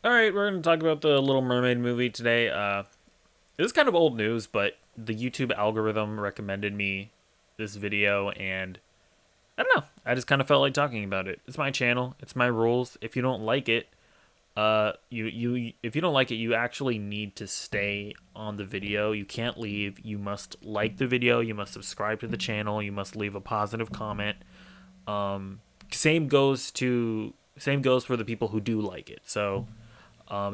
All right, we're going to talk about the Little Mermaid movie today. This is kind of old news, but the YouTube algorithm recommended me this video, and I don't know. I just kind of felt like talking about it. It's my channel. It's my rules. If you don't like it, if you don't like it, you actually need to stay on the video. You can't leave. You must like the video. You must subscribe to the channel. You must leave a positive comment. Um, same goes for the people who do like it. So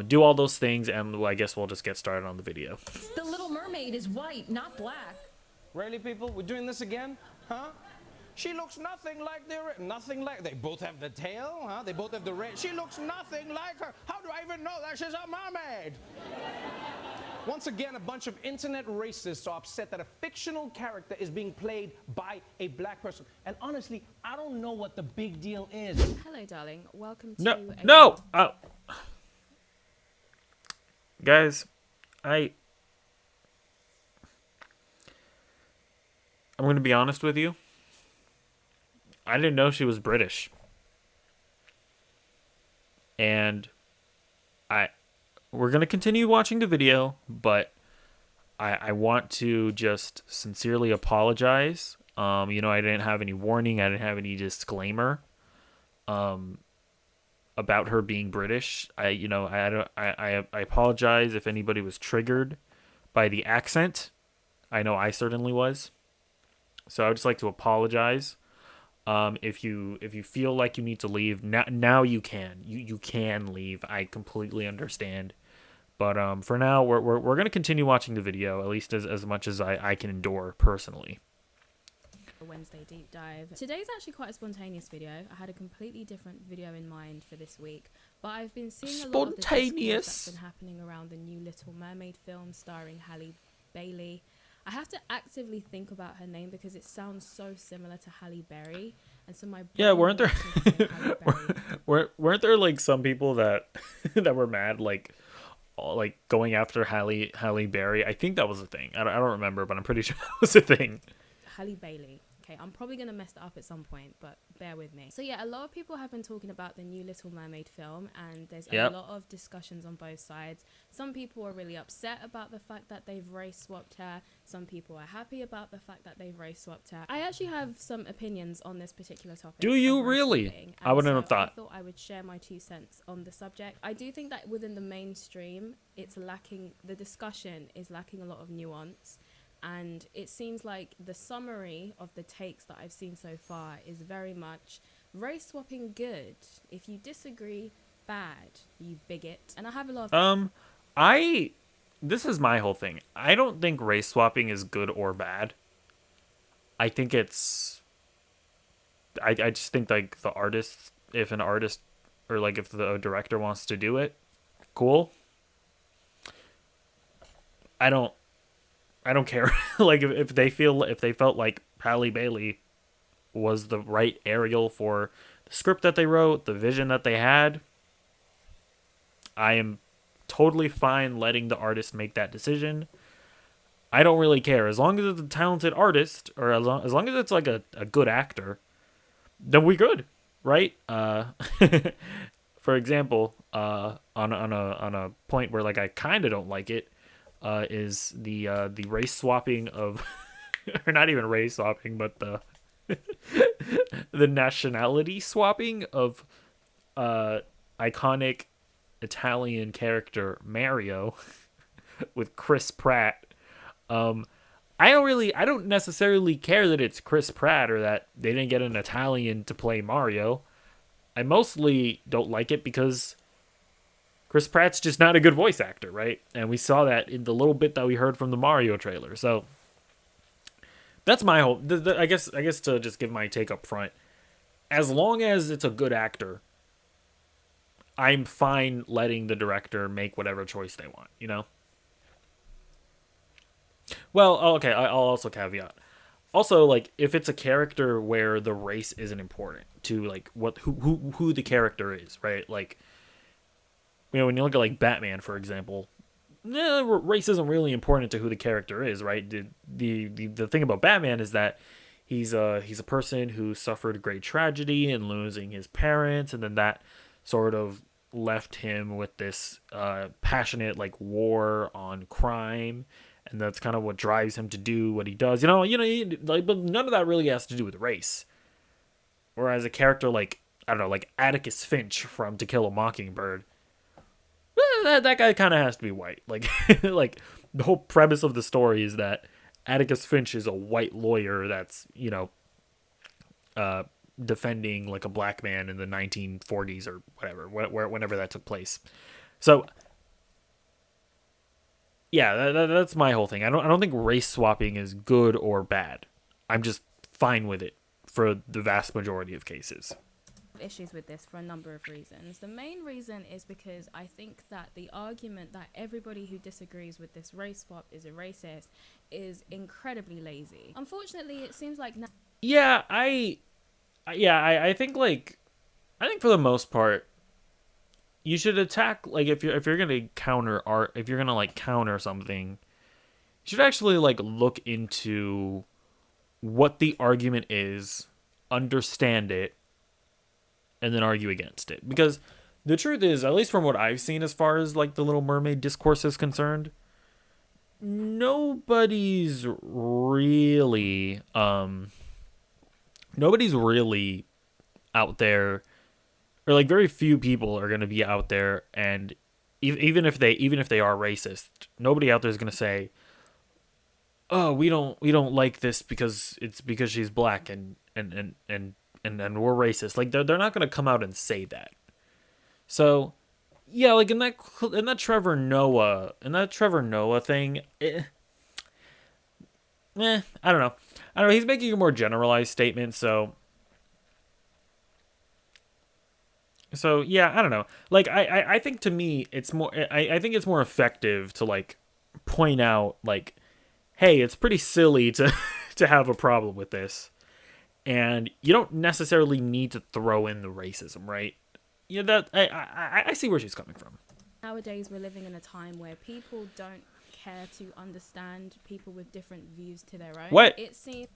do all those things, and well, I guess we'll just get started on the video. The Little Mermaid is white, not black. Really, people? We're doing this again? Huh? She looks nothing like nothing like. They both have the tail, huh? They both have the red. She looks nothing like her. How do I even know that she's a mermaid? Once again, a bunch of internet racists are upset that a fictional character is being played by a black person. And honestly, I don't know what the big deal is. Hello, darling. Welcome to No. Guys, I I'm gonna be honest with you. I didn't know she was British, and I we're gonna continue watching the video, but I want to just sincerely apologize. I didn't have any warning. I didn't have any disclaimer. About her being British. I apologize if anybody was triggered by the accent. I know I certainly was. So I would just like to apologize. If you feel like you need to leave, now you can. You can leave. I completely understand. But for now, we're gonna continue watching the video, at least as much as I can endure personally. a Wednesday deep dive. Today's actually quite a spontaneous video. I had a completely different video in mind for this week, but I've been seeing a lot of the discourse that's been happening around the new Little Mermaid film starring Halle Bailey. I have to actively think about her name because it sounds so similar to Halle Berry, and so my Yeah, brain weren't there wants me to say Halle Berry. weren't there like some people that that were mad like going after Halle Berry? I think that was a thing. I don't remember, but I'm pretty sure that was a thing. Halle Bailey. Okay, I'm probably going to mess that up at some point, but bear with me. So yeah, a lot of people have been talking about the new Little Mermaid film, and there's a lot of discussions on both sides. Some people are really upset about the fact that they've race swapped her. Some people are happy about the fact that they've race swapped her. I actually have some opinions on this particular topic. Do you really? I wouldn't have thought. I thought I would share my 2 cents on the subject. I do think that within the mainstream, the discussion is lacking a lot of nuance. And it seems like the summary of the takes that I've seen so far is very much race swapping good. If you disagree, bad, you bigot. And I have a lot of... I this is my whole thing. I don't think race swapping is good or bad. I think I just think like the artist, if an artist or like if the director wants to do it, cool. I don't I don't care. Like if they felt like Halle Bailey was the right Ariel for the script that they wrote, the vision that they had, I am totally fine letting the artist make that decision. I don't really care. As long as it's a talented artist, or as long as it's like a good actor, then we good, right? For example, on a point where like I kind of don't like it, is the race swapping of, or not even race swapping, but the the nationality swapping of iconic Italian character Mario with Chris Pratt. I don't necessarily care that it's Chris Pratt or that they didn't get an Italian to play Mario. I mostly don't like it because Chris Pratt's just not a good voice actor, right? And we saw that in the little bit that we heard from the Mario trailer. So that's my whole. I guess to just give my take up front, as long as it's a good actor, I'm fine letting the director make whatever choice they want. You know. Well, okay. I'll also caveat. Also, like if it's a character where the race isn't important to like who the character is, right? Like when you look at like Batman, for example, race isn't really important to who the character is, right? The thing about Batman is that he's a person who suffered great tragedy and losing his parents, and then that sort of left him with this passionate like war on crime, and that's kind of what drives him to do what he does. Like, but none of that really has to do with race. Whereas a character like, I don't know, like Atticus Finch from To Kill a Mockingbird, that guy kind of has to be white. Like, like the whole premise of the story is that Atticus Finch is a white lawyer that's defending like a black man in the 1940s or whatever, whenever that took place. So yeah, that's my whole thing. I don't think race swapping is good or bad. I'm just fine with it for the vast majority of cases. Issues with this for a number of reasons. The main reason is because I think that the argument that everybody who disagrees with this race swap is a racist is incredibly lazy. Unfortunately, it seems like now. Yeah, I think like, I think for the most part, you should attack, like, if you're gonna counter art, if you're gonna like counter something, you should actually like look into what the argument is, understand it, and then argue against it. Because the truth is, at least from what I've seen as far as like the Little Mermaid discourse is concerned, nobody's really out there, or like very few people are going to be out there, and even if they are racist, nobody out there is going to say, "Oh, we don't like this because she's black and we're racist." Like they're not going to come out and say that. So, yeah, like in that Trevor Noah thing, I don't know. He's making a more generalized statement, so yeah, I don't know. Like I think to me it's more, I think it's more effective to like point out like, hey, it's pretty silly to to have a problem with this, and you don't necessarily need to throw in the racism, right? Yeah, that I see where she's coming from. Nowadays, we're living in a time where people don't care to understand people with different views to their own. What? It seems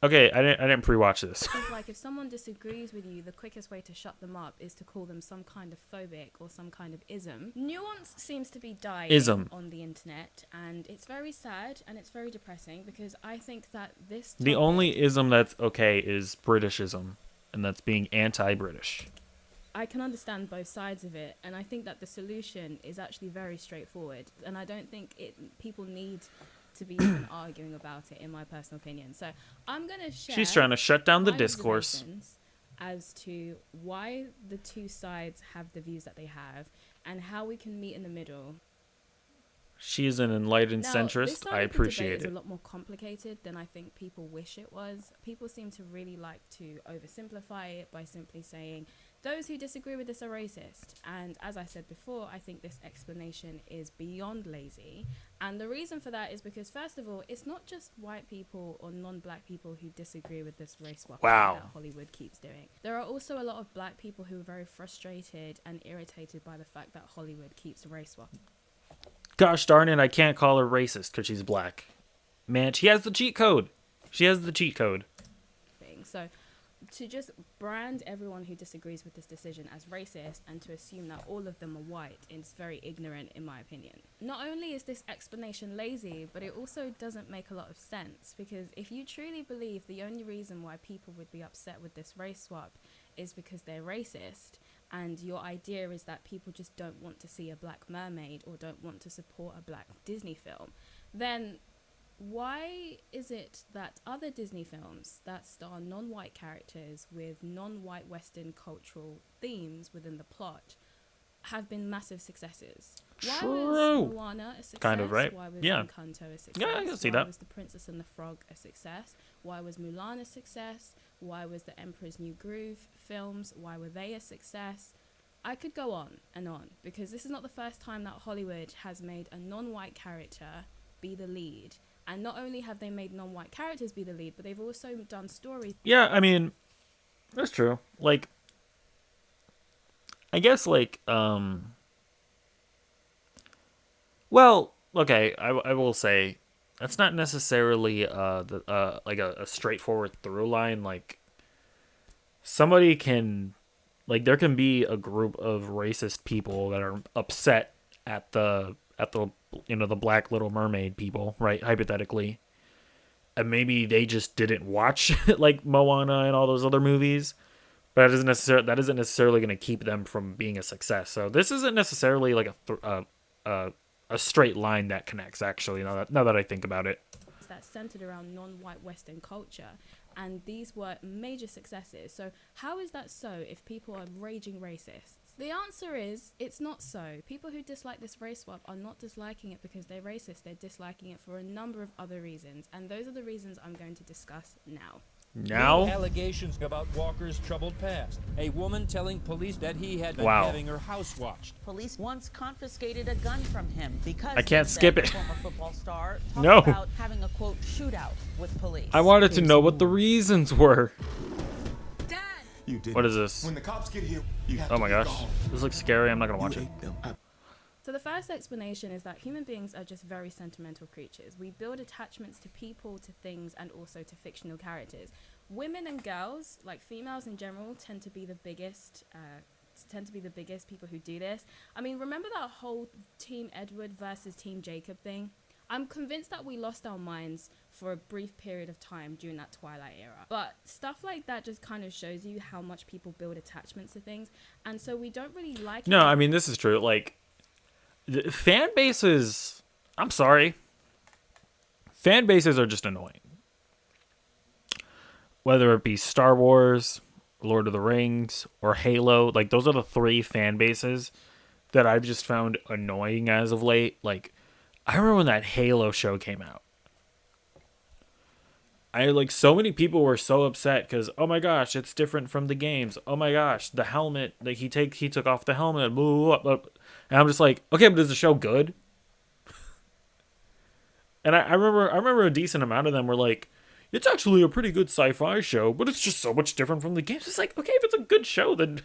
Okay, I didn't pre-watch this. like if someone disagrees with you, the quickest way to shut them up is to call them some kind of phobic or some kind of ism. Nuance seems to be dying on the internet, and it's very sad and it's very depressing because I think that this The only ism that's okay is Britishism, and that's being anti-British. I can understand both sides of it, and I think that the solution is actually very straightforward, and I don't think people need to be even arguing about it, in my personal opinion. So I'm going to share. She's trying to shut down the my discourse observations as to why the two sides have the views that they have, and how we can meet in the middle. She's an enlightened Now, centrist. this side I of the debate appreciate is it. a lot more complicated than I think people wish it was. People seem to really like to oversimplify it by simply saying, those who disagree with this are racist. And as I said before, I think this explanation is beyond lazy. And the reason for that is because, first of all, it's not just white people or non-black people who disagree with this race swap that Hollywood keeps doing. There are also a lot of black people who are very frustrated and irritated by the fact that Hollywood keeps race swapping. Gosh darn it, I can't call her racist because she's black. Man, she has the cheat code. So to just brand everyone who disagrees with this decision as racist and to assume that all of them are white is very ignorant, in my opinion. Not only is this explanation lazy, but it also doesn't make a lot of sense, because if you truly believe the only reason why people would be upset with this race swap is because they're racist, and your idea is that people just don't want to see a black mermaid or don't want to support a black Disney film, then why is it that other Disney films that star non-white characters with non-white Western cultural themes within the plot have been massive successes? Why was Moana a success? Kind of, right? Why was Yeah. Encanto a success? Yeah, I can see Why that. was The Princess and the Frog a success? Why was Mulan a success? Why was The Emperor's New Groove films? Why were they a success? I could go on and on, because this is not the first time that Hollywood has made a non-white character be the lead. And not only have they made non-white characters be the lead, but they've also done stories. Yeah, I mean, that's true. Like, I guess, like, well, okay, I will say that's not necessarily like a straightforward through line. Like, somebody can Like there can be a group of racist people that are upset at the the Black Little Mermaid people, right? Hypothetically, and maybe they just didn't watch like Moana and all those other movies. But that isn't necessarily going to keep them from being a success. So this isn't necessarily like a straight line that connects. Actually, now that I think about it, That centered around non-white Western culture, and these were major successes. So how is that so if people are raging racists? The answer is it's not so. People who dislike this race swap are not disliking it because they're racist. They're disliking it for a number of other reasons, and those are the reasons I'm going to discuss now. now Allegations about Walker's troubled past. A woman telling police that he had been Wow. having her house watched. Police once confiscated a gun from him because I can't they said skip the it. former football star talked No. about having a quote shootout with police. I wanted to know what the reasons were. Dad! You did. What is this? When the cops get here, you have Oh to my be gosh, gone. this looks scary. I'm not gonna watch You it. ate them. So the first explanation is that human beings are just very sentimental creatures. We build attachments to people, to things, and also to fictional characters. Women and girls, like females in general, tend to be the biggest people who do this. I mean, remember that whole Team Edward versus Team Jacob thing? I'm convinced that we lost our minds for a brief period of time during that Twilight era. But stuff like that just kind of shows you how much people build attachments to things. And so we don't really like No, it. I mean this is true. Like the fan bases. I'm sorry. Fan bases are just annoying. Whether it be Star Wars, Lord of the Rings, or Halo, like those are the three fan bases that I've just found annoying as of late. Like, I remember when that Halo show came out. So many people were so upset because, oh my gosh, it's different from the games. Oh my gosh, the helmet, like he took off the helmet, blah, blah, blah. And I'm just like, okay, but is the show good? And I remember a decent amount of them were like, it's actually a pretty good sci-fi show, but it's just so much different from the games. It's like, okay, if it's a good show, then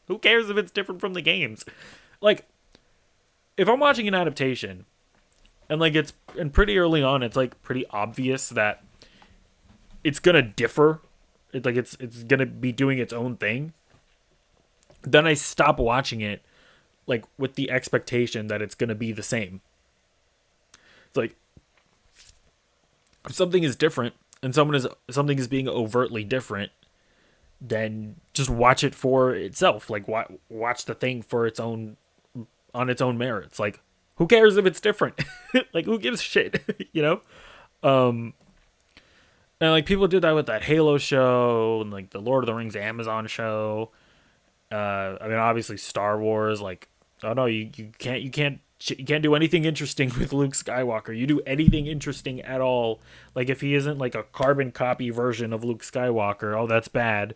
who cares if it's different from the games? Like, if I'm watching an adaptation, and pretty early on, it's like pretty obvious that it's gonna differ. It's gonna be doing its own thing. Then I stop watching it, like with the expectation that it's gonna be the same. It's like, if something is different and something is being overtly different, then just watch it for itself. Like watch the thing for its own, on its own merits. Like, who cares if it's different? Like, who gives a shit? You know? And like people did that with that Halo show and like the Lord of the Rings Amazon show. I mean, obviously Star Wars. Like, oh no, you can't do anything interesting with Luke Skywalker. You do anything interesting at all, like if he isn't like a carbon copy version of Luke Skywalker, oh, that's bad.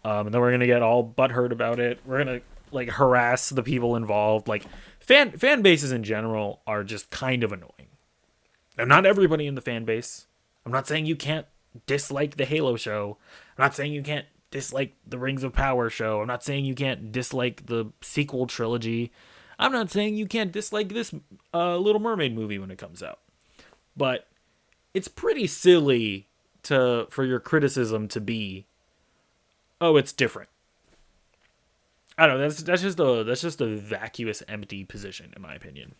And then we're gonna get all butthurt about it. We're gonna like harass the people involved. Like fan bases in general are just kind of annoying. Now, not everybody in the fan base. I'm not saying you can't dislike the Halo show. I'm not saying you can't dislike the Rings of Power show. I'm not saying you can't dislike the sequel trilogy. I'm not saying you can't dislike this Little Mermaid movie when it comes out. But it's pretty silly for your criticism to be, oh, it's different. I don't know. That's just a vacuous, empty position, in my opinion.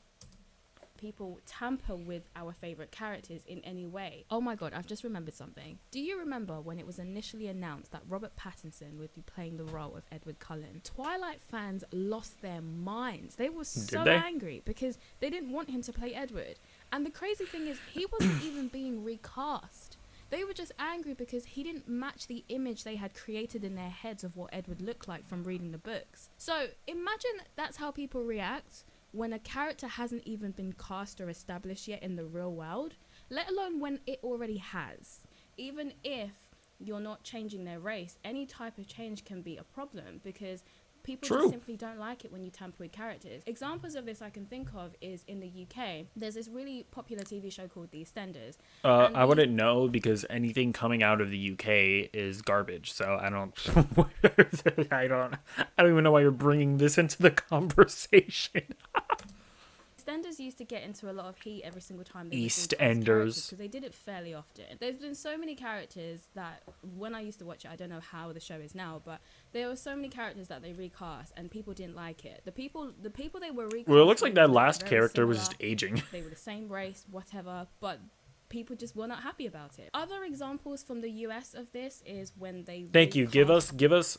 People tamper with our favorite characters in any way. Oh my god, I've just remembered something. Do you remember when it was initially announced that Robert Pattinson would be playing the role of Edward Cullen? Twilight fans lost their minds. They were so angry because they didn't want him to play Edward. And the crazy thing is, he wasn't even being recast. They were just angry because he didn't match the image they had created in their heads of what Edward looked like from reading the books. So imagine that's how people react when a character hasn't even been cast or established yet in the real world, let alone when it already has. Even if you're not changing their race, any type of change can be a problem because people just simply don't like it when you tamper with characters. Examples of this I can think of is in the UK. There's this really popular TV show called The EastEnders. I wouldn't know because anything coming out of the UK is garbage. So I don't, I don't even know why you're bringing this into the conversation. EastEnders always used to get into a lot of heat every single time they would recast EastEnders. characters because they did it fairly often. There's been so many characters that when I used to watch it, I don't know how the show is now, but there were so many characters that they recast and people didn't like it. The people they were recasting. Well, it looks like that were last very character was similar. just aging. They were the same race, whatever, but people just were not happy about it. Other examples from the US of this is when they Thank you. Give recast- us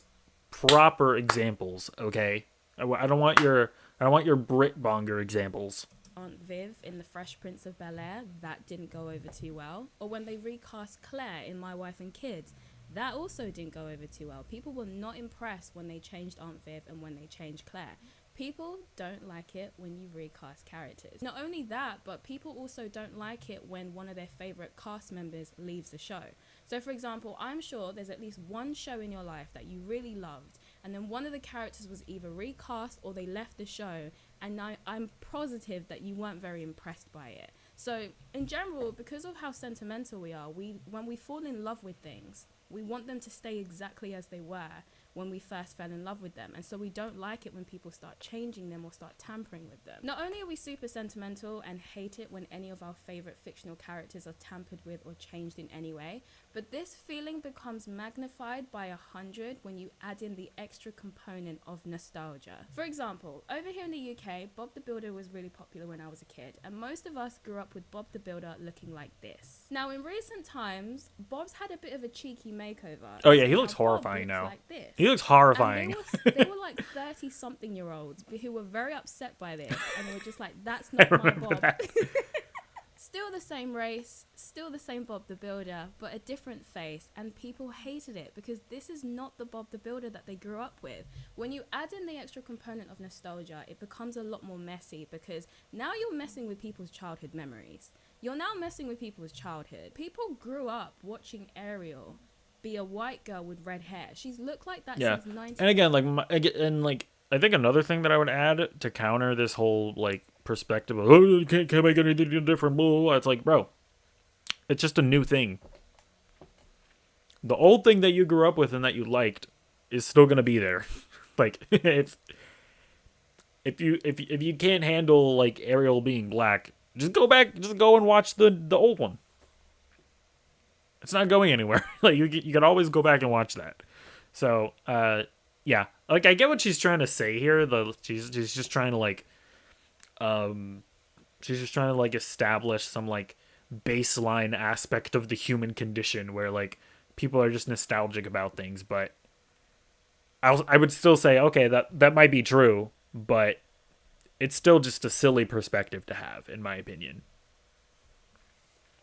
proper examples, okay? I don't want your Britbonger examples. Aunt Viv in The Fresh Prince of Bel-Air, that didn't go over too well. Or when they recast Claire in My Wife and Kids, that also didn't go over too well. People were not impressed when they changed Aunt Viv and when they changed Claire. People don't like it when you recast characters. Not only that, but people also don't like it when one of their favorite cast members leaves the show. So for example, I'm sure there's at least one show in your life that you really loved, and then one of the characters was either recast or they left the show, and I'm positive that you weren't very impressed by it. So in general, because of how sentimental we are, when we fall in love with things, we want them to stay exactly as they were when we first fell in love with them. And so we don't like it when people start changing them or start tampering with them. Not only are we super sentimental and hate it when any of our favorite fictional characters are tampered with or changed in any way, but this feeling becomes magnified by 100 when you add in the extra component of nostalgia. For example, over here in the UK, Bob the Builder was really popular when I was a kid, and most of us grew up with Bob the Builder looking like this. Now in recent times, Bob's had a bit of a cheeky makeover. Oh yeah, So he looks now Bob horrifying looks now. like this. He looks And horrifying. they were like 30-something-year-olds who were very upset by this, and they were just like, that's not my remember Bob. that. Still the same race, still the same Bob the Builder, but a different face, and people hated it because this is not the Bob the Builder that they grew up with. When you add in the extra component of nostalgia, it becomes a lot more messy because now you're messing with people's childhood memories. You're now messing with people's childhood. People grew up watching Ariel be a white girl with red hair. She's looked like that Yeah, since 19... and again, I think another thing that I would add to counter this whole like perspective of can't make anything different, blah, blah, blah. It's like, bro, it's just a new thing. The old thing that you grew up with and that you liked is still gonna be there. Like if you can't handle like Ariel being black, just go and watch the old one. It's not going anywhere. Like you can always go back and watch that. So yeah, like I get what she's trying to say here. She's just trying to like establish some like baseline aspect of the human condition where like people are just nostalgic about things. But I would still say, okay, that might be true, but it's still just a silly perspective to have, in my opinion.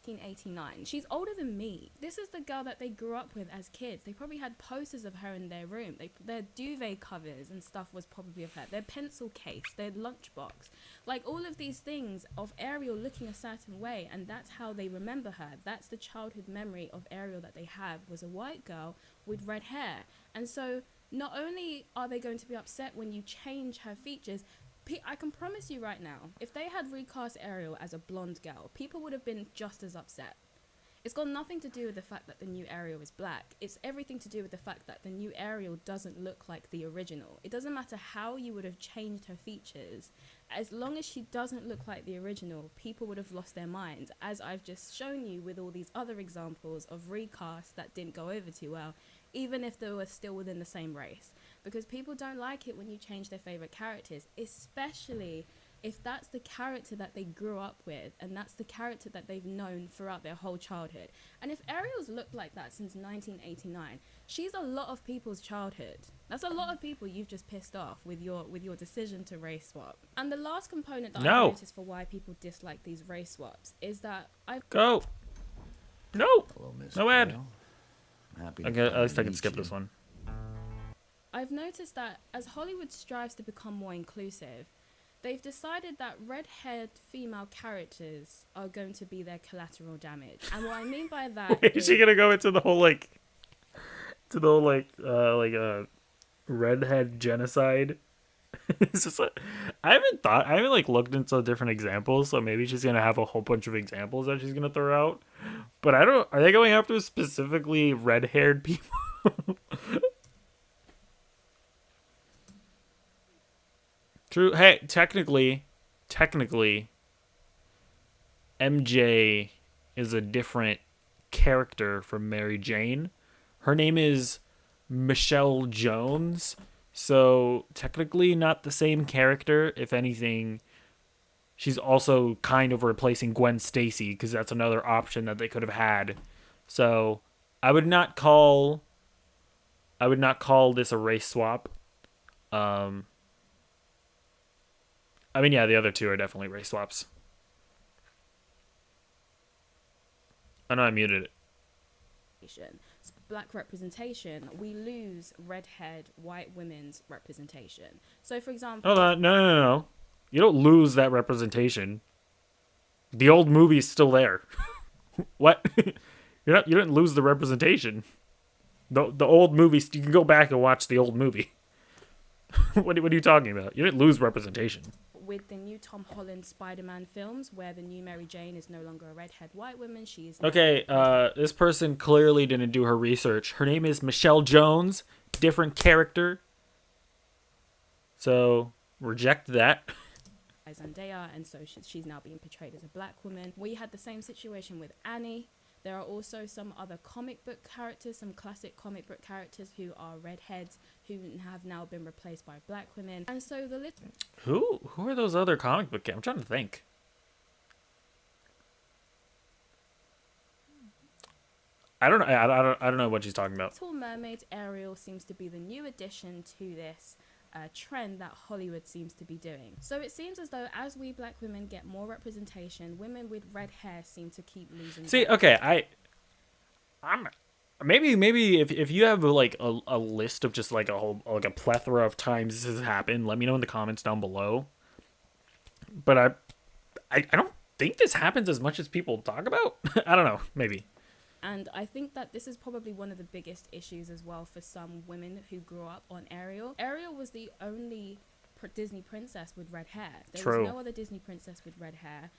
1989. She's older than me. This is the girl that they grew up with as kids. They probably had posters of her in their room. Their duvet covers and stuff was probably of her. Their pencil case, their lunchbox. Like all of these things of Ariel looking a certain way, and that's how they remember her. That's the childhood memory of Ariel that they have, was a white girl with red hair. And so not only are they going to be upset when you change her features, I can promise you right now, if they had recast Ariel as a blonde girl, people would have been just as upset. It's got nothing to do with the fact that the new Ariel is black. It's everything to do with the fact that the new Ariel doesn't look like the original. It doesn't matter how you would have changed her features. As long as she doesn't look like the original, people would have lost their minds, as I've just shown you with all these other examples of recasts that didn't go over too well, even if they were still within the same race. Because people don't like it when you change their favorite characters, especially if that's the character that they grew up with and that's the character that they've known throughout their whole childhood. And if Ariel's looked like that since 1989, she's a lot of people's childhood. That's a lot of people you've just pissed off with your decision to race swap. And the last component that I've noticed for why people dislike these race swaps is that Go. No. Hello, Miss No ad. Bale. Happy to Okay, at least I finally can skip meet this you. one. I've noticed that as Hollywood strives to become more inclusive, they've decided that red-haired female characters are going to be their collateral damage. And what I mean by that Is she gonna go into the whole redhead genocide? It's just like, I haven't like looked into different examples, so maybe she's gonna have a whole bunch of examples that she's gonna throw out. But are they going after specifically red-haired people? True. Hey, technically, MJ is a different character from Mary Jane. Her name is Michelle Jones. So technically not the same character. If anything, she's also kind of replacing Gwen Stacy because that's another option that they could have had. So I would not call this a race swap. I mean, yeah, the other two are definitely race swaps. I know I muted it. Black representation, we lose red-haired white women's representation. So, for example, Oh, no. You don't lose that representation. The old movie's still there. What? You didn't lose the representation. The old movie, you can go back and watch the old movie. What are you talking about? You didn't lose representation. with the new Tom Holland Spider-Man films, where the new Mary Jane is no longer a redhead white woman, she is Okay, this person clearly didn't do her research. Her name is Michelle Jones, different character. So, reject that. Zendaya, and so she's now being portrayed as a black woman. We had the same situation with Annie. There are also some other comic book characters, some classic comic book characters who are redheads who have now been replaced by black women. And so the Who are those other comic book? I'm trying to think. I don't know. I don't know what she's talking about. Little Mermaid Ariel seems to be the new addition to this trend that Hollywood seems to be doing. So it seems as though as we black women get more representation, women with red hair seem to keep losing. See, okay, I'm maybe if you have like a list of just like a whole like a plethora of times this has happened, let me know in the comments down below. But I don't think this happens as much as people talk about. I don't know, maybe. And I think that this is probably one of the biggest issues as well for some women who grew up on Ariel. Ariel was the only Disney princess with red hair. There True. was no other Disney princess with red hair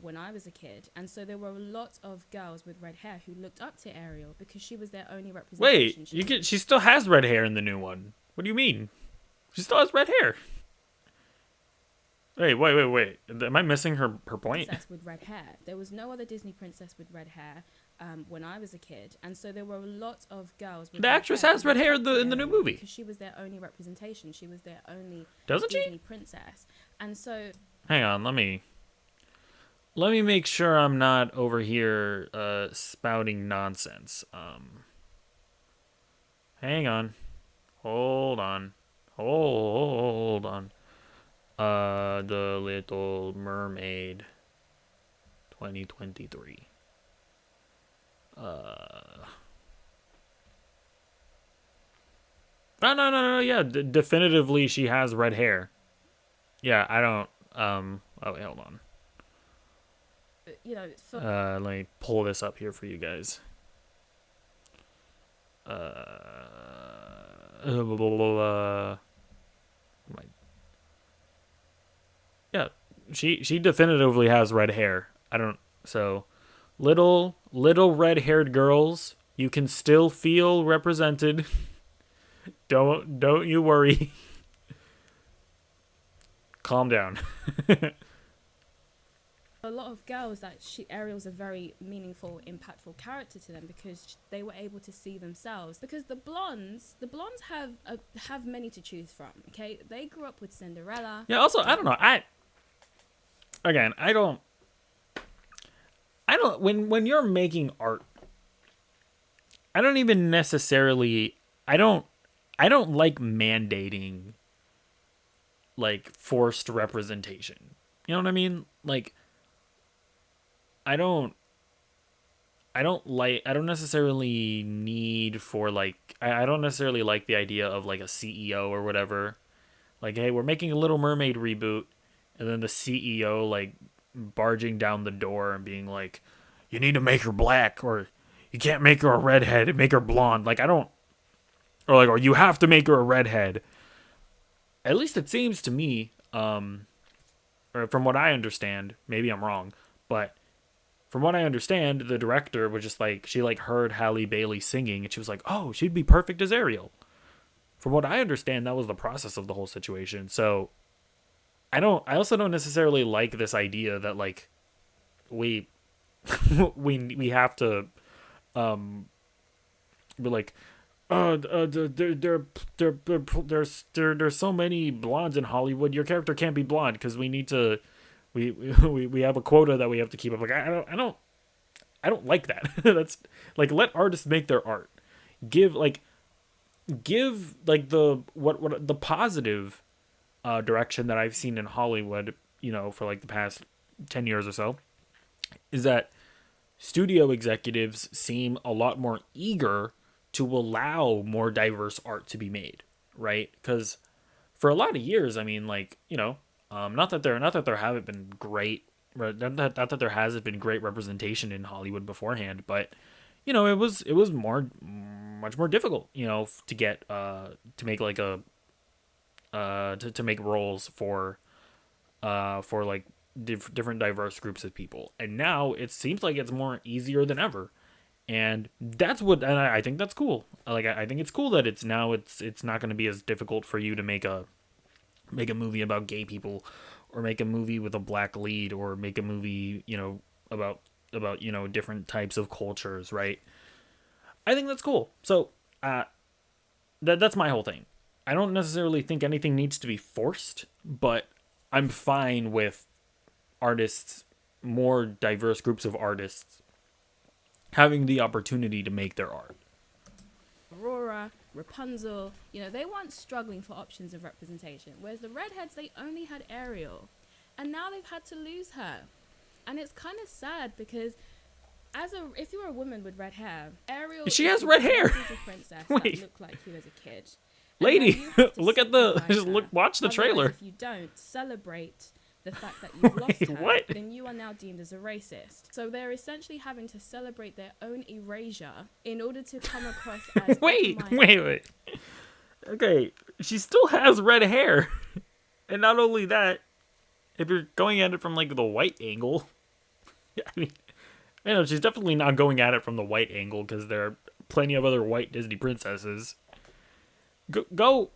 when I was a kid. And so there were a lot of girls with red hair who looked up to Ariel because she was their only representation. Wait, she still has red hair in the new one. What do you mean? She still has red hair. Wait. Am I missing her point? Princess with red hair. There was no other Disney princess with red hair when I was a kid, and so there were a lot of girls. With The actress has red hair in the new movie. Because she was their only representation. She was their only Doesn't she? Disney princess, and so. Hang on, let me make sure I'm not over here spouting nonsense. Hang on. Hold on. The Little Mermaid 2023. No, yeah, definitively she has red hair. Yeah, I don't, oh, wait, hold on. You know, so Let me pull this up here for you guys. Yeah, she definitively has red hair. So little red-haired girls, you can still feel represented. Don't you worry. Calm down. a lot of girls that Ariel's a very meaningful, impactful character to them because they were able to see themselves. Because the blondes have many to choose from. Okay, they grew up with Cinderella. Yeah. Also, I don't know. I don't. When you're making art, I don't even necessarily. I don't like mandating like forced representation. You know what I mean? Like I don't necessarily need for like I don't necessarily like the idea of like a CEO or whatever. Like, hey, we're making a Little Mermaid reboot, and then the CEO like barging down the door and being like, you need to make her black, or you can't make her a redhead, make her blonde. Like, I don't, or you have to make her a redhead. At least it seems to me, or from what I understand, maybe I'm wrong, but from what I understand, the director was just like, she like heard Halle Bailey singing and she was like, oh, she'd be perfect as Ariel. From what I understand, that was the process of the whole situation. So I also don't necessarily like this idea that like we we have to be like, there's so many blondes in Hollywood. Your character can't be blonde because we need to we have a quota that we have to keep up. Like I don't like that. That's like, let artists make their art. Give like what the positive direction that I've seen in Hollywood, for like the past 10 years or so, is that studio executives seem a lot more eager to allow more diverse art to be made, right? Because for a lot of years, I mean, like, not that there haven't been great, not that there hasn't been great representation in Hollywood beforehand, but it was much more difficult, to get to make like a to make roles for like different diverse groups of people. And now it seems like it's more easier than ever. And and I think that's cool. Like, I think it's cool that it's not going to be as difficult for you to make a movie about gay people, or make a movie with a black lead, or make a movie, about different types of cultures, right? I think that's cool. So, that's my whole thing. I don't necessarily think anything needs to be forced, but I'm fine with artists, more diverse groups of artists, having the opportunity to make their art. Aurora, Rapunzel, they weren't struggling for options of representation, whereas the redheads, they only had Ariel, and now they've had to lose her. And it's kind of sad because if you're a woman with red hair, Ariel, she has red hair. Disney princess that looked like you as a kid. Lady, look at watch the trailer. If you don't celebrate the fact that you've lost her, what? then you are now deemed as a racist. So they're essentially having to celebrate their own erasure in order to come across as wait. Okay, she still has red hair. And not only that, if you're going at it from like the white angle, I mean, she's definitely not going at it from the white angle, because there are plenty of other white Disney princesses. Go.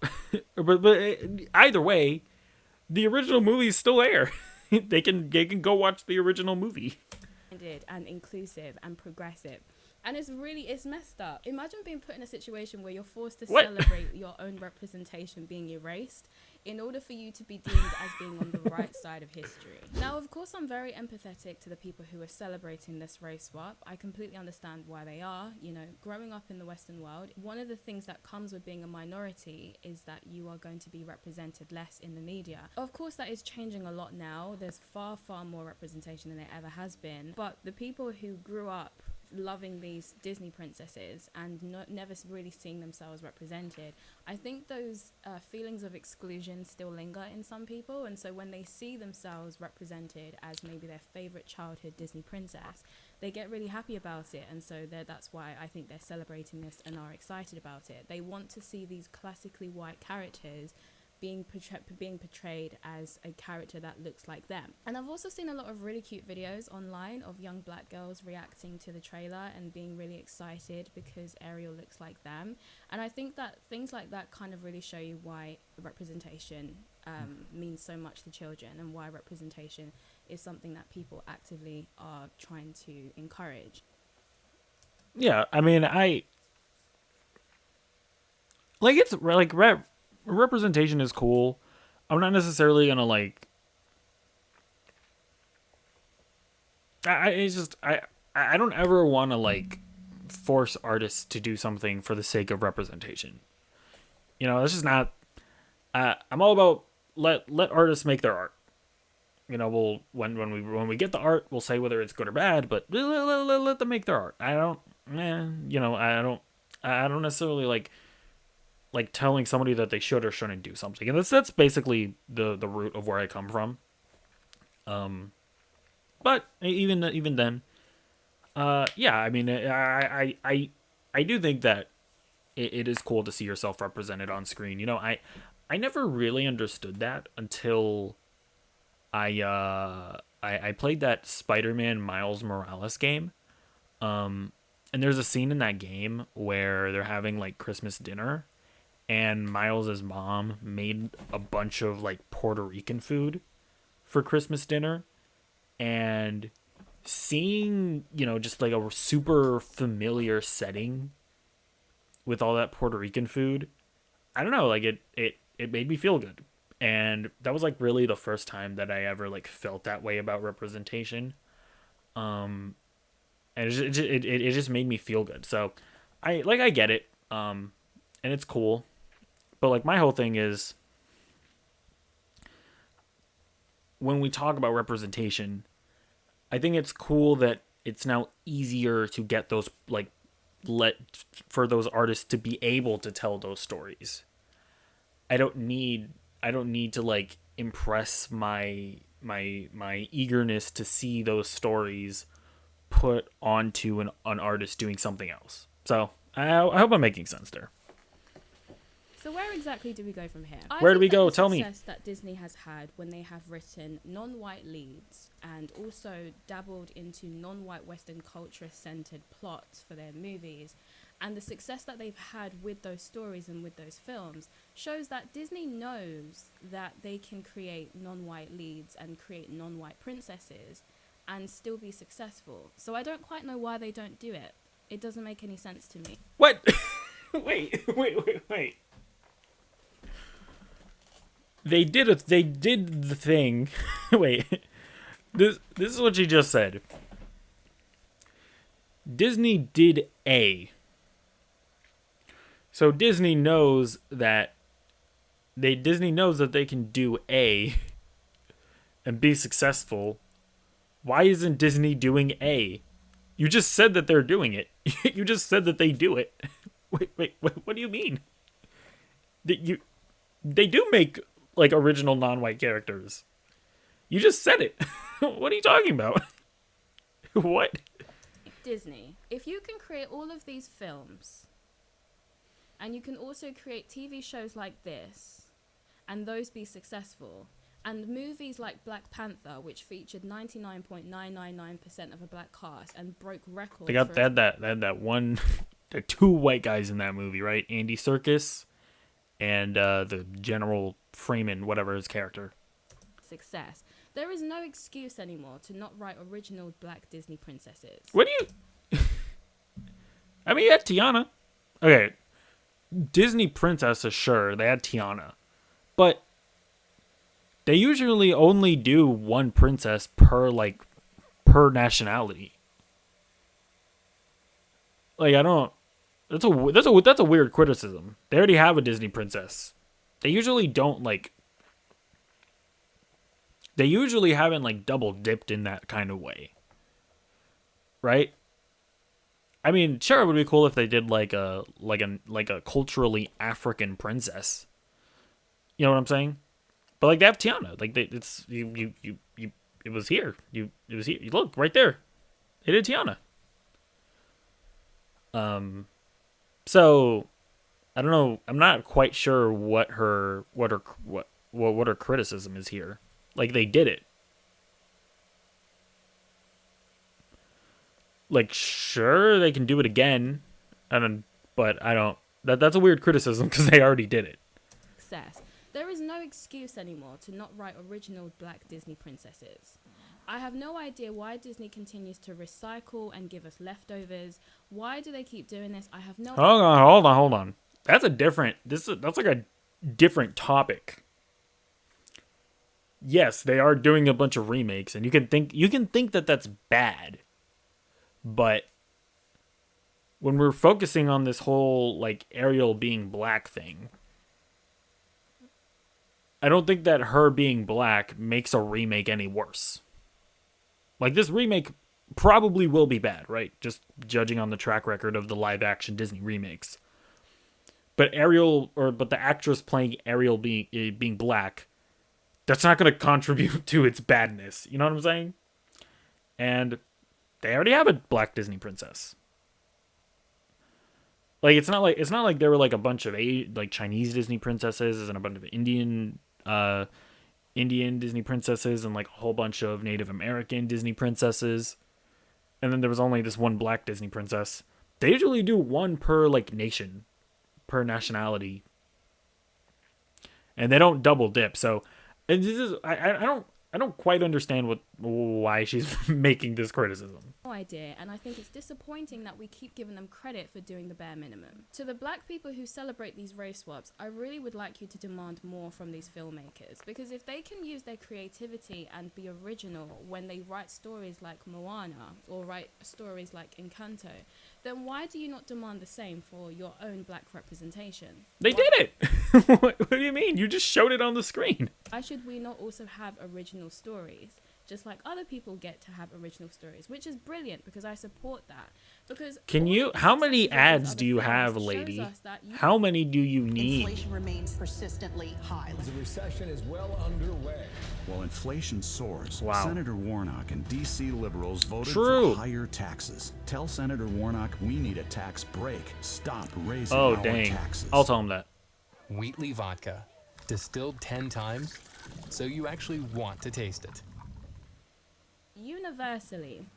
but either way, the original movie is still there. They can go watch the original movie. And inclusive and progressive. And it's messed up. Imagine being put in a situation where you're forced to celebrate your own representation being erased in order for you to be deemed as being on the right side of history. Now, of course, I'm very empathetic to the people who are celebrating this race swap. I completely understand why they are. Growing up in the Western world, one of the things that comes with being a minority is that you are going to be represented less in the media. Of course, that is changing a lot now. There's far, far more representation than there ever has been. But the people who grew up loving these Disney princesses and never really seeing themselves represented, I think those feelings of exclusion still linger in some people, and so when they see themselves represented as maybe their favorite childhood Disney princess, they get really happy about it. And so that's why I think they're celebrating this and are excited about it. They want to see these classically white characters being portrayed as a character that looks like them. And I've also seen a lot of really cute videos online of young black girls reacting to the trailer and being really excited because Ariel looks like them. And I think that things like that kind of really show you why representation means so much to children, and why representation is something that people actively are trying to encourage. Yeah, I mean, it's like representation is cool. I'm not necessarily gonna like. I don't ever want to like force artists to do something for the sake of representation. It's just not. I'm all about let artists make their art. We'll when we get the art, we'll say whether it's good or bad, but let them make their art. I don't necessarily like telling somebody that they should or shouldn't do something. And that's basically the root of where I come from. But even then, yeah, I mean, I do think that it is cool to see yourself represented on screen. I never really understood that until I played that Spider-Man Miles Morales game. And there's a scene in that game where they're having like Christmas dinner, and Miles's mom made a bunch of like Puerto Rican food for Christmas dinner. And seeing, just like a super familiar setting with all that Puerto Rican food, I don't know, like it made me feel good. And that was like really the first time that I ever like felt that way about representation. And it just made me feel good. So I get it. And it's cool. But like my whole thing is, when we talk about representation, I think it's cool that it's now easier to get those like let for those artists to be able to tell those stories. I don't need to like impress my eagerness to see those stories put onto an artist doing something else. So I hope I'm making sense there. So where exactly do we go from here? Where do we I think that go? the Tell me. success that Disney has had when they have written non-white leads and also dabbled into non-white Western culture-centered plots for their movies, and the success that they've had with those stories and with those films shows that Disney knows that they can create non-white leads and create non-white princesses and still be successful. So I don't quite know why they don't do it. It doesn't make any sense to me. What? Wait. They did the thing. Wait. This is what you just said. Disney did A. So Disney knows that they can do A and be successful. Why isn't Disney doing A? You just said that they're doing it. You just said that they do it. Wait, what do you mean? They do make like original non-white characters. You just said it. What are you talking about? What? Disney, if you can create all of these films and you can also create TV shows like this and those be successful, and movies like Black Panther, which featured 99.999% of a black cast and broke records. They had that one, the two white guys in that movie, right? Andy Serkis and the General Freeman, whatever his character. Success. There is no excuse anymore to not write original black Disney princesses. What do you... I mean, you had Tiana. Okay. Disney princesses, sure, they had Tiana. But they usually only do one princess per nationality. Like, I don't... That's a weird criticism. They already have a Disney princess. They usually don't, like... They usually haven't, like, double dipped in that kind of way. Right? I mean, sure, it would be cool if they did, like a culturally African princess. You know what I'm saying? But, like, they have Tiana. Like, it was here. It was here. You look, right there. They did Tiana. So I don't know. I'm not quite sure what her criticism is here. Like, they did it. Like, sure, they can do it again, but I don't. That's a weird criticism because they already did it. Success. There is no excuse anymore to not write original black Disney princesses. I have no idea why Disney continues to recycle and give us leftovers. Why do they keep doing this? I have no idea. Hold on. That's like a different topic. Yes, they are doing a bunch of remakes, and you can think that that's bad. But when we're focusing on this whole like Ariel being black thing, I don't think that her being black makes a remake any worse. Like, this remake probably will be bad, right? Just judging on the track record of the live action Disney remakes. But the actress playing Ariel being black, that's not going to contribute to its badness. You know what I'm saying? And they already have a black Disney princess. Like, it's not like there were like a bunch of like Chinese Disney princesses and a bunch of Indian Disney princesses and like a whole bunch of Native American Disney princesses. And then there was only this one black Disney princess. They usually do one per like nation, per nationality. And they don't double dip. So, and this is I I don't quite understand why she's making this criticism. No idea, and I think it's disappointing that we keep giving them credit for doing the bare minimum. To the black people who celebrate these race swaps, I really would like you to demand more from these filmmakers, because if they can use their creativity and be original when they write stories like Moana or write stories like Encanto, then why do you not demand the same for your own black representation? They did it. What do you mean? You just showed it on the screen. Why should we not also have original stories? Just like other people get to have original stories, which is brilliant because I support that. Because How many ads do you have, lady? How many do you need? Inflation remains persistently high. The recession is well underway. While inflation soars, Wow. Senator Warnock and D.C. liberals voted True. for higher taxes. Tell Senator Warnock we need a tax break. Stop raising Oh, our dang. taxes. I'll tell him that. Wheatley vodka, distilled 10 times, so you actually want to taste it. universally,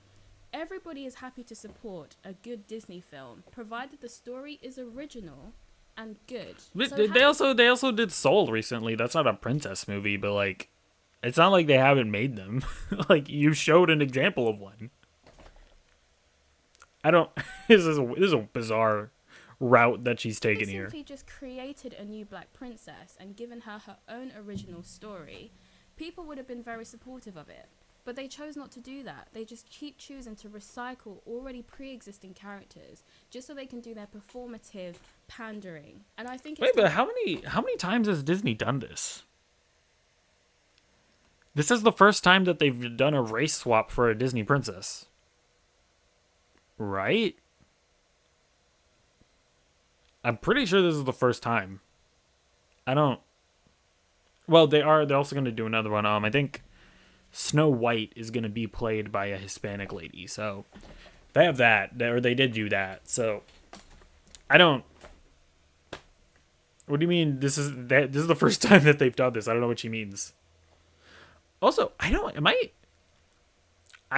everybody is happy to support a good Disney film, provided the story is original and good. But So they also did Soul recently. That's not a princess movie, but like, it's not like they haven't made them. Like, you showed an example of one. I don't. This is a bizarre route that she's taken they here. simply just created a new black princess and given her her own original story, people would have been very supportive of it. But they chose not to do that. They just keep choosing to recycle already pre-existing characters just so they can do their performative pandering. And I think Wait, but how many times has Disney done this? This is the first time that they've done a race swap for a Disney princess. Right? I'm pretty sure this is the first time. I don't. Well, they're also going to do another one. I think Snow White is going to be played by a Hispanic lady. So they have that, or they did do that. So I don't. What do you mean? This is the first time that they've done this. I don't know what she means. Also, I don't.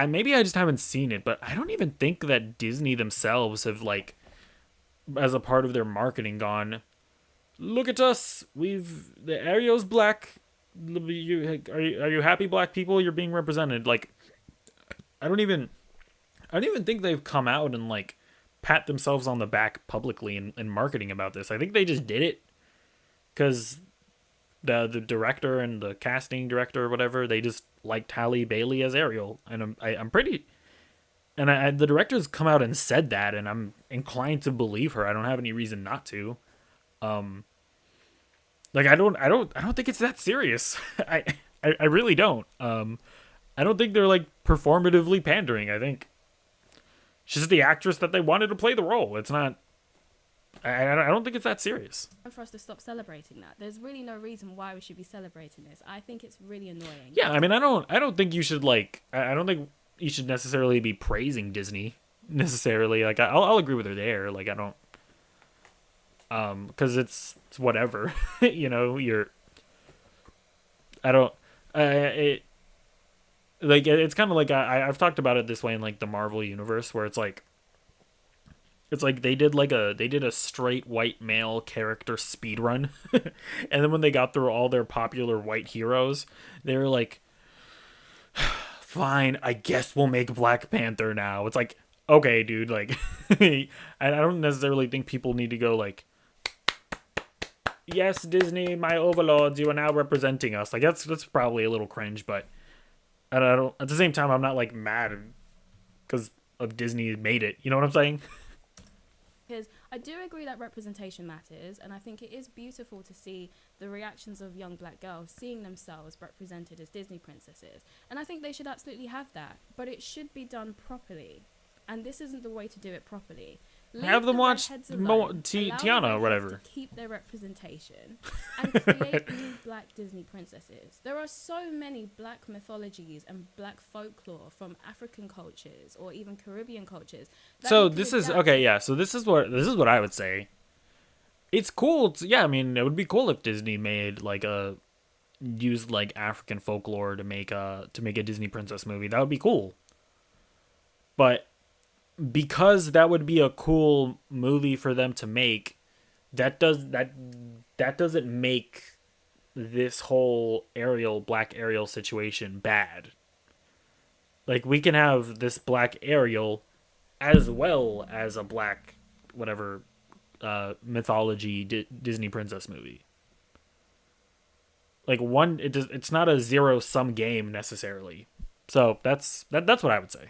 Maybe I just haven't seen it, but I don't even think that Disney themselves have, like, as a part of their marketing, gone, look at us. The Ariel's black. Are you happy, black people? You're being represented. Like, I don't even think they've come out and, like, pat themselves on the back publicly in marketing about this. I think they just did it because the director and the casting director or whatever, they just liked Halle Bailey as Ariel, and I'm pretty. And the director's come out and said that, and I'm inclined to believe her. I don't have any reason not to. Like, I don't think it's that serious. I really don't. I don't think they're, like, performatively pandering. I think she's the actress that they wanted to play the role. It's not. I don't think it's that serious. for us to stop celebrating that. There's really no reason why we should be celebrating this. I think it's really annoying. Yeah, I mean, I don't think you should, like, I don't think you should necessarily be praising Disney necessarily. Like, I'll agree with her there. Like, I don't, because it's whatever. You know, I don't, it's kind of like I've talked about it this way in, like, the Marvel universe, where it's like they did a straight white male character speed run, and then when they got through all their popular white heroes, they were like, fine, I guess we'll make Black Panther now. It's like, okay, dude, like, I don't necessarily think people need to go like, yes, Disney, my overlords, you are now representing us. Like, that's probably a little cringe, but I don't. At the same time, I'm not, like, mad because of Disney made it. You know what I'm saying? Because I do agree that representation matters, and I think it is beautiful to see the reactions of young black girls seeing themselves represented as Disney princesses. And I think they should absolutely have that, but it should be done properly. And this isn't the way to do it properly. Have them the watch redheads alone, allow the Tiana or redheads whatever. to keep their representation and create new black Disney princesses. There are so many black mythologies and black folklore from African cultures or even Caribbean cultures. So this is okay, yeah. So this is what I would say. It's cool. I mean, it would be cool if Disney made used like African folklore to make a Disney princess movie. That would be cool. But because that would be a cool movie for them to make, that doesn't make this whole Black Ariel situation bad. Like, we can have this Black Ariel as well as a black whatever mythology Disney princess movie. Like, it's not a zero sum game necessarily. So that's what I would say.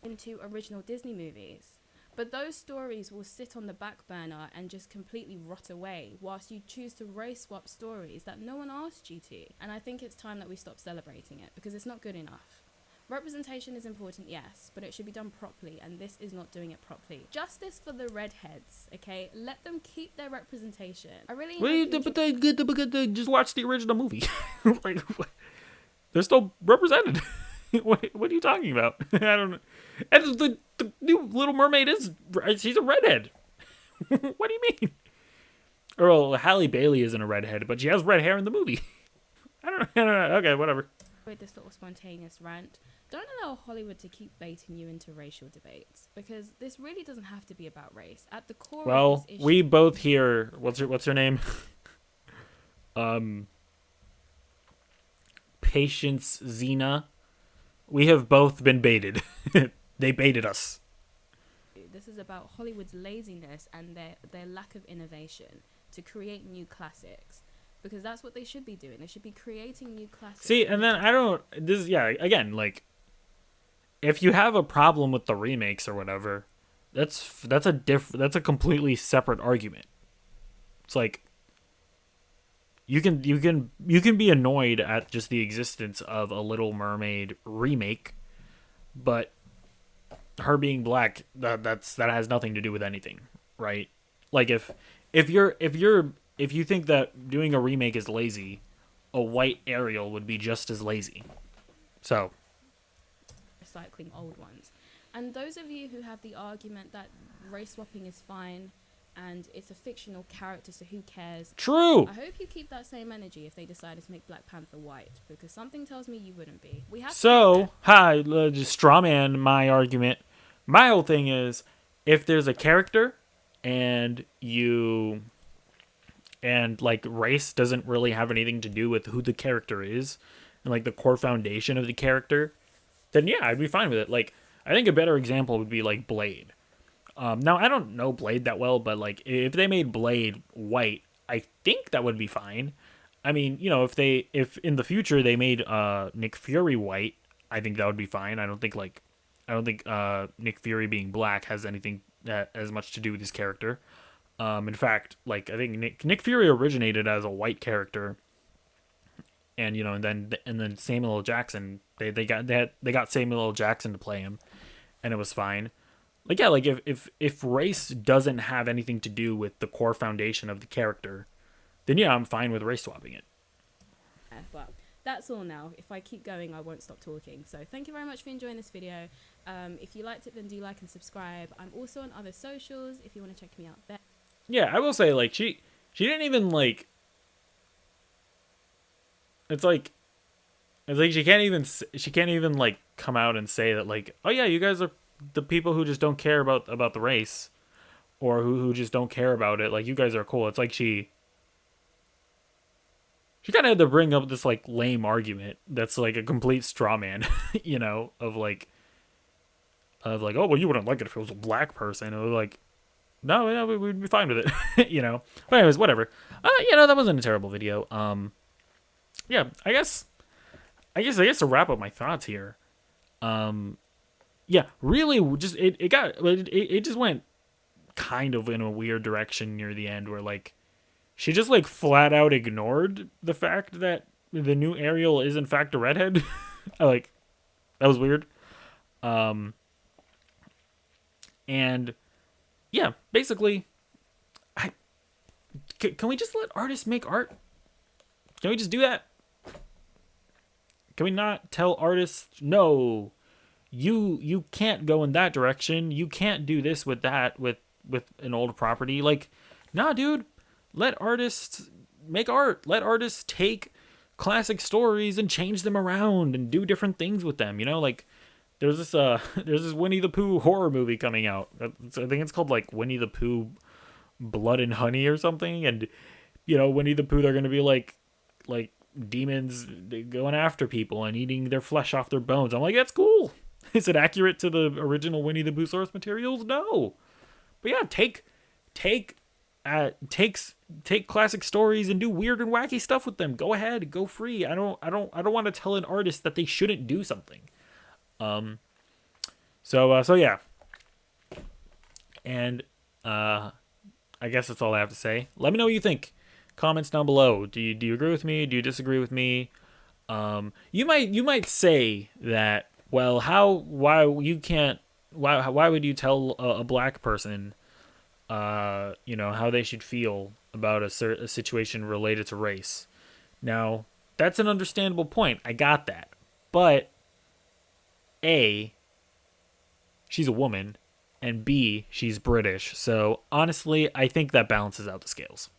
Into original Disney movies. But those stories will sit on the back burner and just completely rot away whilst you choose to race swap stories that no one asked you to. And I think it's time that we stop celebrating it because it's not good enough. Representation is important, yes, but it should be done properly, and this is not doing it properly. Justice for the redheads, okay? Let them keep their representation. I really but they just watch the original movie. Like, they're still represented. What are you talking about? I don't know. And the new Little Mermaid she's a redhead. What do you mean? Or well, Halle Bailey isn't a redhead, but she has red hair in the movie. I don't know. Okay, whatever. With this little spontaneous rant, don't allow Hollywood to keep baiting you into racial debates because this really doesn't have to be about race. At the core of this issue, we both hear what's her name? Patience Xena. We have both been baited. They baited us. this is about Hollywood's laziness and their lack of innovation to create new classics. Because that's what they should be doing. They should be creating new classics. See, and then again, like, if you have a problem with the remakes or whatever, that's a completely separate argument. It's like you can be annoyed at just the existence of a Little Mermaid remake, but her being black, that has nothing to do with anything, right? Like if you think that doing a remake is lazy, a white Ariel would be just as lazy. So, recycling old ones. And those of you who have the argument that race swapping is fine and it's a fictional character, so who cares? True. I hope you keep that same energy if they decided to make Black Panther white, because something tells me you wouldn't be. Just straw man my argument. My whole thing is, if there's a character and like race doesn't really have anything to do with who the character is and like the core foundation of the character, then yeah, I'd be fine with it. Like, I think a better example would be like Blade. Now I don't know Blade that well, but like if they made Blade white, I think that would be fine. I mean, you know, if in the future they made Nick Fury white, I think that would be fine. I don't think Nick Fury being black has anything as much to do with his character. In fact, like, I think Nick Fury originated as a white character, and you know, and then Samuel L. Jackson, they got Samuel L. Jackson to play him, and it was fine. Like, yeah, like if race doesn't have anything to do with the core foundation of the character, then yeah, I'm fine with race swapping it. But that's all now. If I keep going, I won't stop talking. So thank you very much for enjoying this video. If you liked it, then do like and subscribe. I'm also on other socials if you want to check me out there. Yeah, I will say, like, she didn't even, like, it's like she can't even like come out and say that, like, oh yeah, you guys are the people who just don't care about the race, or who just don't care about it. Like, you guys are cool. It's like she kind of had to bring up this like lame argument that's like a complete straw man, you know, of like, oh well, you wouldn't like it if it was a black person, or like, no, we'd be fine with it, you know. But anyways, whatever. You know, that wasn't a terrible video. Yeah, I guess to wrap up my thoughts here. Yeah, really, just it just went kind of in a weird direction near the end, where like she just like flat out ignored the fact that the new Ariel is in fact a redhead. Like, that was weird. And yeah, basically, can we just let artists make art? Can we just do that? Can we not tell artists, no, you can't go in that direction. You can't do this with that, with an old property. Like, nah, dude, let artists make art. Let artists take classic stories and change them around and do different things with them. You know, like, there's this Winnie the Pooh horror movie coming out. I think it's called like Winnie the Pooh Blood and Honey or something. And, you know, Winnie the Pooh, they're going to be like like demons going after people and eating their flesh off their bones. I'm like, that's cool. Is it accurate to the original Winnie the Pooh source materials? No. But yeah, take classic stories and do weird and wacky stuff with them. Go ahead, go free. I don't want to tell an artist that they shouldn't do something. So yeah. And I guess that's all I have to say. Let me know what you think. Comments down below. Do you agree with me? Do you disagree with me? You might say that, well, why would you tell a black person how they should feel about a situation related to race? Now, that's an understandable point. I got that. But A, she's a woman, and B, she's British. So honestly, I think that balances out the scales.